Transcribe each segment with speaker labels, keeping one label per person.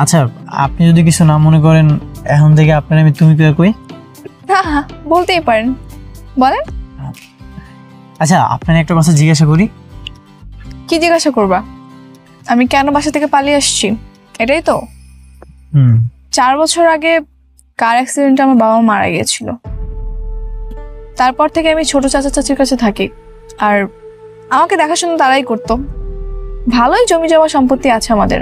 Speaker 1: আচ্ছা আপনি যদি কিছু না মনে করেন এখন থেকে আপনার আমি তুমি করে কই।
Speaker 2: হ্যাঁ হ্যাঁ বলতেই পারেন, বলেন।
Speaker 1: আচ্ছা আপনার একটা কথা জিজ্ঞাসা করি।
Speaker 2: কি জিজ্ঞাসা করবা? আমি কেন বাসা থেকে পালিয়ে আসছি এটাই তো? 4 বছর আগে কার অ্যাক্সিডেন্টে আমার বাবা মারা গিয়েছিল। তারপর থেকে আমি ছোট চাচা চাচির কাছে থাকি, আর আমাকে দেখাশোনা তারাই করতো। ভালোই জমি জমা সম্পত্তি আছে আমাদের।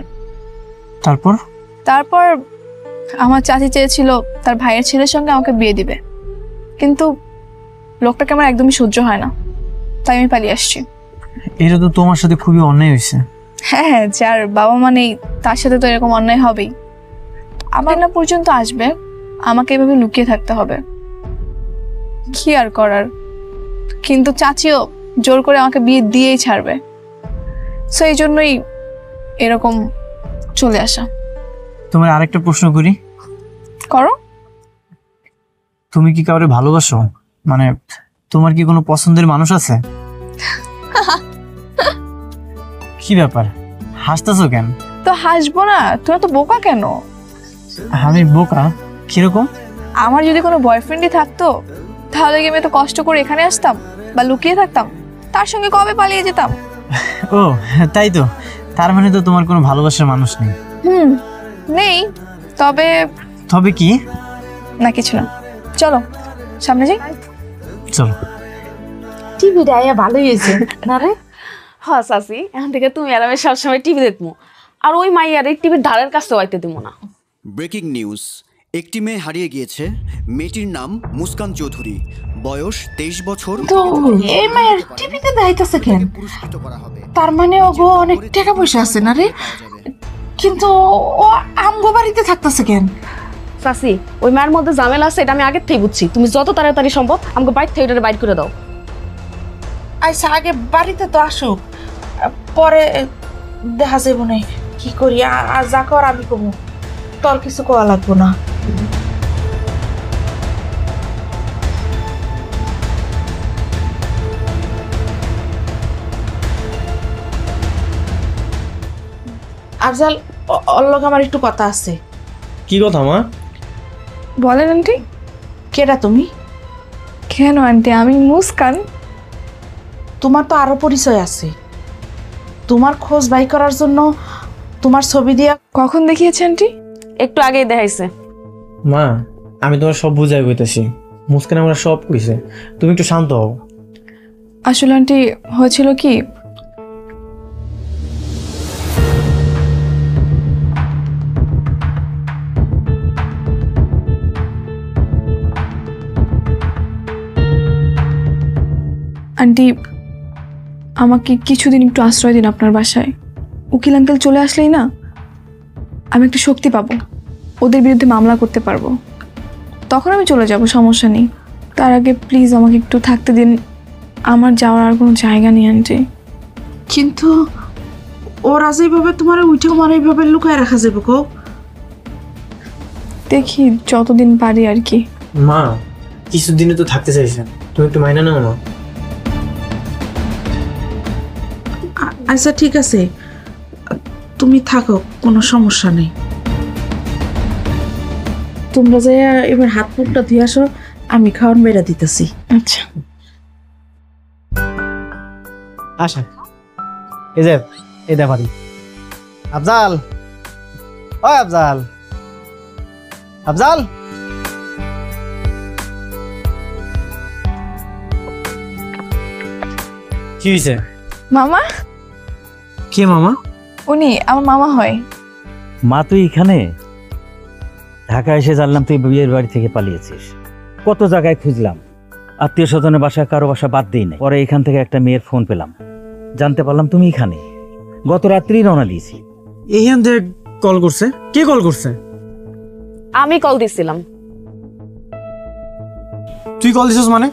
Speaker 2: তারপর আমার চাচি চেয়েছিল তার ভাইয়ের ছেলের সঙ্গে আমাকে বিয়ে দিবে, কিন্তু লোকটাকে আমার একদমই সহ্য হয় না, তাই আমি পালিয়ে আসছি।
Speaker 1: এটা তো তোমার সাথে খুবই অন্যায় হয়েছে।
Speaker 2: হ্যাঁ, যার বাবা মা নেই তার সাথে তো এরকম অন্যায় হবেই। আমার না পর্যন্ত আসবে আমাকে এভাবে লুকিয়ে থাকতে হবে, কি আর করার। কিন্তু চাচিও জোর করে আমাকে বিয়ে দিয়েই ছাড়বে, সো এই জন্যই এরকম চলে আসা।
Speaker 1: তোমার আরেকটা প্রশ্ন করি।
Speaker 2: করো।
Speaker 1: তুমি কি কাউরে ভালোবাসো? মানে তোমার কি কোনো পছন্দের মানুষ আছে? কি ব্যাপার হাসতেছো কেন?
Speaker 2: তো হাসবো না, তুমি তো বোকা কেন?
Speaker 1: আমি বোকা কিরকম?
Speaker 2: আমার যদি কোনো বয়ফ্রেন্ডই থাকতো তাহলে কি আমি তো কষ্ট করে এখানে আসতাম বা লুকিয়ে থাকতাম? তার সঙ্গে কবে পালিয়ে যেতাম।
Speaker 1: ও তাই তো, তার মানে তো তোমার কোনো ভালোবাসার মানুষ নেই।
Speaker 2: নেই, তবে
Speaker 1: তবে কি?
Speaker 2: না কিছু না, চলো সামনে যাই।
Speaker 1: চলো।
Speaker 3: টিভিটা আয়া ভালোই হয়েছে না রে?
Speaker 4: হ্যাঁ চাচি, এখন থেকে তুমি আর আমি সবসময় টিভি দেখবো, আর ওই মাইয়ার এই টিভির ধারের কাছেও আইতে দিব না।
Speaker 5: ব্রেকিং নিউজ, একটি মেয়ে হারিয়ে গিয়েছে। মেয়েটির নাম মুস্কান চৌধুরী, বয়স 23 বছর।
Speaker 3: তো এই মায়ের টিভিতে দেখাইতেছে কেন?
Speaker 5: পুরস্কৃত করা হবে।
Speaker 3: তার মানে ওগো অনেক টাকা পয়সা আছে না রে? কিন্তু ও আমগো বাড়িতে থাকতেছে কেন?
Speaker 4: চাচি, ওই মায়ের মধ্যে ঝামেলা আছে, এটা আমি আগের থেকে বুঝছি। তুমি যত তাড়াতাড়ি সম্ভব আমাকে বাইর থেকে এটা বাইর করে দাও।
Speaker 3: আচ্ছা আগে বাড়িতে তো আসুক, পরে দেখা যাবো না কি করি। আর যা কর আমি কমু, তোর কিছু কোয়া লাগবো না। আফজাল, ওর লগে আমার একটু কথা আছে।
Speaker 1: কি কথা মা?
Speaker 2: বলেন আন্টি।
Speaker 3: কেডা তুমি?
Speaker 2: কেন আন্টি, আমি মুস্কান।
Speaker 3: তোমার তো আরো পরিচয় আছে। তোমার খোঁজ বাই করার জন্য তোমার ছবি দিয়া।
Speaker 2: কখন দেখিয়েছে আন্টি?
Speaker 4: একটু আগেই দেখাইছে।
Speaker 1: মা আমি তোমার সব বুঝাই কইতেছি, মুস্কান আমরা সব কইছে, তুমি একটু শান্ত হও।
Speaker 2: আসলে আন্টি হয়েছিল কি, আন্টি আমাকে কিছুদিন একটু আশ্রয় দিন আপনার বাসায়। উকিল আঙ্কেল চলে আসলেই না আমি একটু শক্তি পাবো, ওদের বিরুদ্ধে মামলা করতে পারবো, তখন আমি চলে যাব, সমস্যা নেই। তার আগে প্লিজ আমাকে একটু থাকতে দিন, আমার যাওয়ার আর কোনো জায়গা নেই আন্টি।
Speaker 3: কিন্তু ওরা যেভাবে তোমার উঠে আমার এইভাবে লুকায় রাখা যাবে গো।
Speaker 2: দেখি যতদিন পারি আর কি।
Speaker 1: মা কিছুদিনে তো থাকতে চাইছেন, তুমি একটু মাইনা নাও না।
Speaker 3: আচ্ছা ঠিক আছে, তুমি থাকো, কোনো সমস্যা নেই। তোমরা যে এবার হাত মুখটা ধুয়ে আসো, আমি খাওয়ান বেড়া দিতেছি।
Speaker 2: আচ্ছা
Speaker 1: আসেন, এই যে এই দেখারি আফজাল, ওই আফজাল, আফজাল। কি হয়েছে?
Speaker 2: মামা।
Speaker 1: কে মামা?
Speaker 2: উনি আমার মামা হয়।
Speaker 6: মা তুই এখানে? ঢাকা এসে জানলাম তুই বিয়ের বাড়ি থেকে পালিয়েছিস। কত জায়গায় খুঁজলাম, আত্মীয় স্বজনের বাসায় কারো বাসা বাদ দিই নাই। পরে এখান থেকে একটা মেয়ের ফোন পেলাম, জানতে পারলাম তুমি এখানে। গত রাত্রি রওনা দিয়েছি।
Speaker 1: এইখান থেকে কল করছে? কে কল করছে?
Speaker 4: আমি কল দিছিলাম।
Speaker 1: তুই কল দিছস মানে?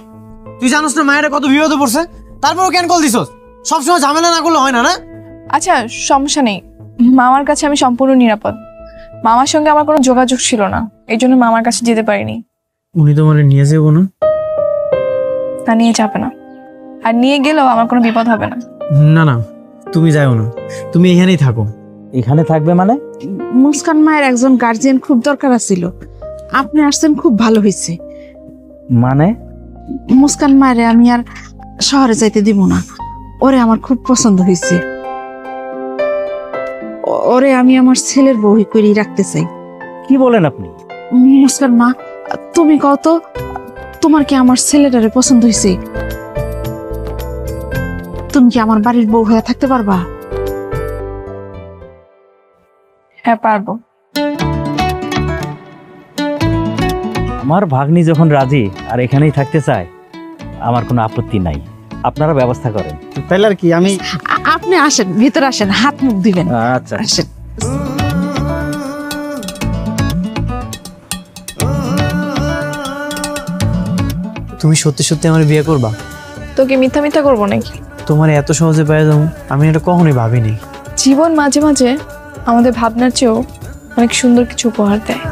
Speaker 1: তুই জানোস না মায়েরা কত বিপদে পড়ছে, তারপরও কেন কল দিছস? সবসময় ঝামেলা না করলে হয় না না?
Speaker 2: আচ্ছা সমস্যা নেই, মামার কাছে আমি সম্পূর্ণ নিরাপদ। মামার সঙ্গে আমার কোনো যোগাযোগ ছিল না, এই জন্য মামার কাছে যেতে পারিনি।
Speaker 1: উনি তো মানে নিয়ে যাবো না?
Speaker 2: তা নিয়ে যাবে না, আর নিয়ে গেলেও আমার কোনো বিপদ হবে না।
Speaker 1: না না তুমি যাও না, তুমি এখানেই থাকো।
Speaker 6: এখানে থাকবে মানে?
Speaker 3: মুস্কান মায়ের একজন গার্জিয়ান খুব দরকার ছিল, আপনি আসছেন খুব ভালো হয়েছে।
Speaker 6: মানে
Speaker 3: মুস্কান মায়ের আমি আর শহরে যাইতে দিব না, ওরে আমার খুব পছন্দ হয়েছে, ওরে আমি আমার ছেলের বউ করেই রাখতে চাই।
Speaker 6: কি বলেন আপনি?
Speaker 3: মুস্কান মা, তুমি কত, তোমার কি আমার ছেলেটারে পছন্দ হয়েছে? তুমি কি আমার বাড়ির বউ হয়ে থাকতে পারবা?
Speaker 2: হ্যাঁ পারবো।
Speaker 6: আমার ভাগ্নি যখন রাজি আর এখানেই থাকতে চায়, আমার কোনো আপত্তি নাই। আপনারা ব্যবস্থা করেন।
Speaker 1: তাইলে আর কি, আমি
Speaker 3: আপনি আসেন, ভিতরে আসেন, হাত মুখ দিবেন।
Speaker 6: আচ্ছা।
Speaker 3: আসেন।
Speaker 1: তুমি সত্যি সত্যি আমার বিয়ে করবা?
Speaker 2: তোকে মিথ্যা মিথ্যা করবো নাকি?
Speaker 1: তোমার এত সহজে পেয়ে যাবো আমি এটা কখনোই ভাবিনি।
Speaker 2: জীবন মাঝে মাঝে আমাদের ভাবনার চেয়েও অনেক সুন্দর কিছু উপহার দেয়।